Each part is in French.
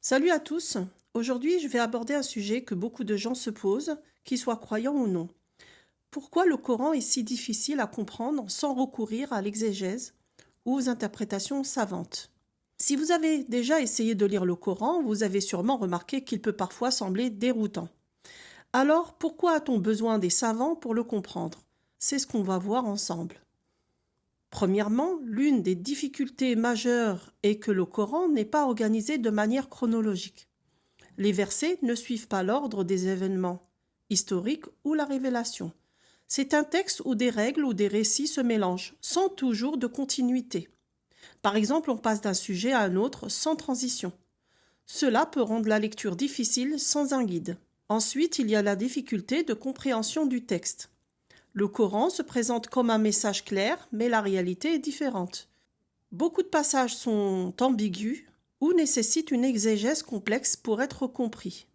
Salut à tous. Aujourd'hui, je vais aborder un sujet que beaucoup de gens se posent, qu'ils soient croyants ou non. Pourquoi le Coran est si difficile à comprendre sans recourir à l'exégèse ou aux interprétations savantes? Si vous avez déjà essayé de lire le Coran, vous avez sûrement remarqué qu'il peut parfois sembler déroutant. Alors, pourquoi a-t-on besoin des savants pour le comprendre? C'est ce qu'on va voir ensemble. Premièrement, l'une des difficultés majeures est que le Coran n'est pas organisé de manière chronologique. Les versets ne suivent pas l'ordre des événements historiques ou la révélation. C'est un texte où des règles ou des récits se mélangent, sans toujours de continuité. Par exemple, on passe d'un sujet à un autre sans transition. Cela peut rendre la lecture difficile sans un guide. Ensuite, il y a la difficulté de compréhension du texte. Le Coran se présente comme un message clair, mais la réalité est différente. Beaucoup de passages sont ambigus ou nécessitent une exégèse complexe pour être compris.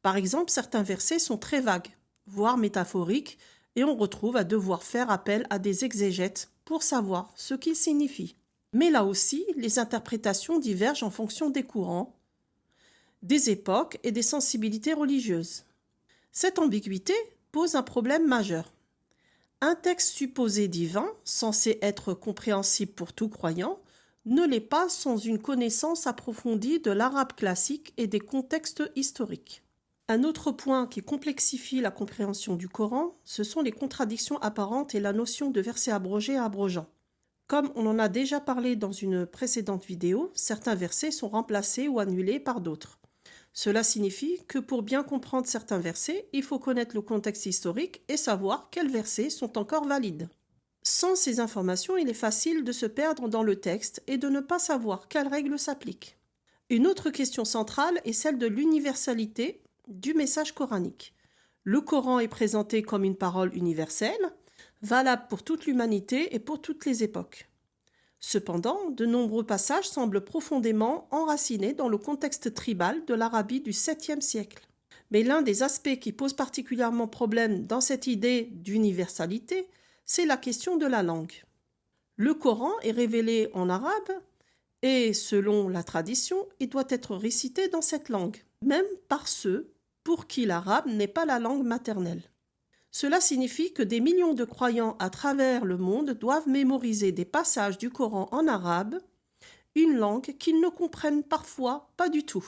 Par exemple, certains versets sont très vagues, voire métaphoriques, et on retrouve à devoir faire appel à des exégètes pour savoir ce qu'ils signifient. Mais là aussi, les interprétations divergent en fonction des courants, des époques et des sensibilités religieuses. Cette ambiguïté pose un problème majeur. Un texte supposé divin, censé être compréhensible pour tout croyant, ne l'est pas sans une connaissance approfondie de l'arabe classique et des contextes historiques. Un autre point qui complexifie la compréhension du Coran, ce sont les contradictions apparentes et la notion de verset abrogé et abrogeant. Comme on en a déjà parlé dans une précédente vidéo, certains versets sont remplacés ou annulés par d'autres. Cela signifie que pour bien comprendre certains versets, il faut connaître le contexte historique et savoir quels versets sont encore valides. Sans ces informations, il est facile de se perdre dans le texte et de ne pas savoir quelles règles s'appliquent. Une autre question centrale est celle de l'universalité du message coranique. Le Coran est présenté comme une parole universelle, valable pour toute l'humanité et pour toutes les époques. Cependant, de nombreux passages semblent profondément enracinés dans le contexte tribal de l'Arabie du 7e siècle. Mais l'un des aspects qui pose particulièrement problème dans cette idée d'universalité, c'est la question de la langue. Le Coran est révélé en arabe et, selon la tradition, il doit être récité dans cette langue, même par ceux pour qui l'arabe n'est pas la langue maternelle. Cela signifie que des millions de croyants à travers le monde doivent mémoriser des passages du Coran en arabe, une langue qu'ils ne comprennent parfois pas du tout.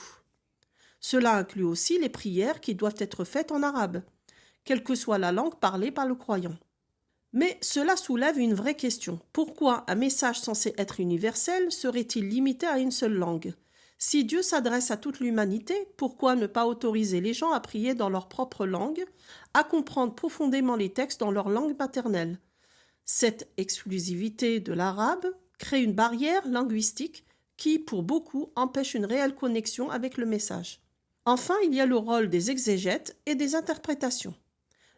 Cela inclut aussi les prières qui doivent être faites en arabe, quelle que soit la langue parlée par le croyant. Mais cela soulève une vraie question. Pourquoi un message censé être universel serait-il limité à une seule langue ? Si Dieu s'adresse à toute l'humanité, pourquoi ne pas autoriser les gens à prier dans leur propre langue, à comprendre profondément les textes dans leur langue maternelle? Cette exclusivité de l'arabe crée une barrière linguistique qui, pour beaucoup, empêche une réelle connexion avec le message. Enfin, il y a le rôle des exégètes et des interprétations.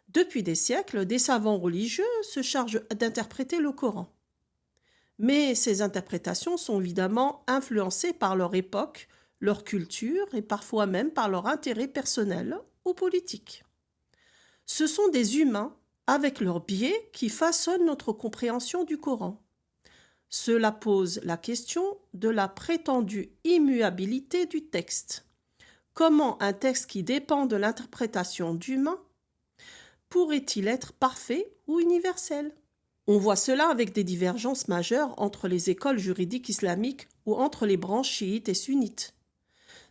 Depuis des siècles, des savants religieux se chargent d'interpréter le Coran. Mais ces interprétations sont évidemment influencées par leur époque, leur culture et parfois même par leur intérêt personnel ou politique. Ce sont des humains, avec leurs biais, qui façonnent notre compréhension du Coran. Cela pose la question de la prétendue immuabilité du texte. Comment un texte qui dépend de l'interprétation d'humains pourrait-il être parfait ou universel ? On voit cela avec des divergences majeures entre les écoles juridiques islamiques ou entre les branches chiites et sunnites.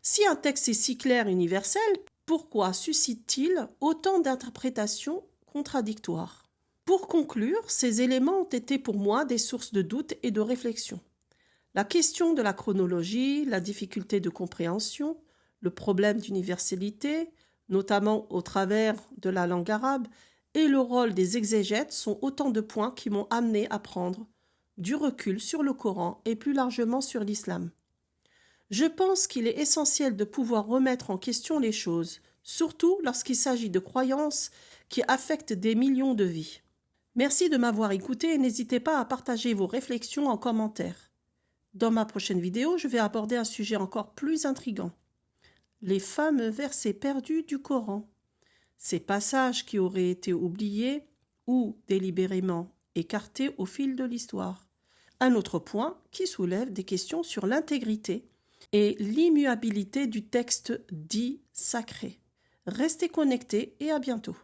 Si un texte est si clair et universel, pourquoi suscite-t-il autant d'interprétations contradictoires? Pour conclure, ces éléments ont été pour moi des sources de doute et de réflexion. La question de la chronologie, la difficulté de compréhension, le problème d'universalité, notamment au travers de la langue arabe, et le rôle des exégètes sont autant de points qui m'ont amené à prendre du recul sur le Coran et plus largement sur l'islam. Je pense qu'il est essentiel de pouvoir remettre en question les choses, surtout lorsqu'il s'agit de croyances qui affectent des millions de vies. Merci de m'avoir écouté et n'hésitez pas à partager vos réflexions en commentaire. Dans ma prochaine vidéo, je vais aborder un sujet encore plus intrigant. Les fameux versets perdus du Coran. Ces passages qui auraient été oubliés ou délibérément écartés au fil de l'histoire. Un autre point qui soulève des questions sur l'intégrité et l'immuabilité du texte dit sacré. Restez connectés et à bientôt.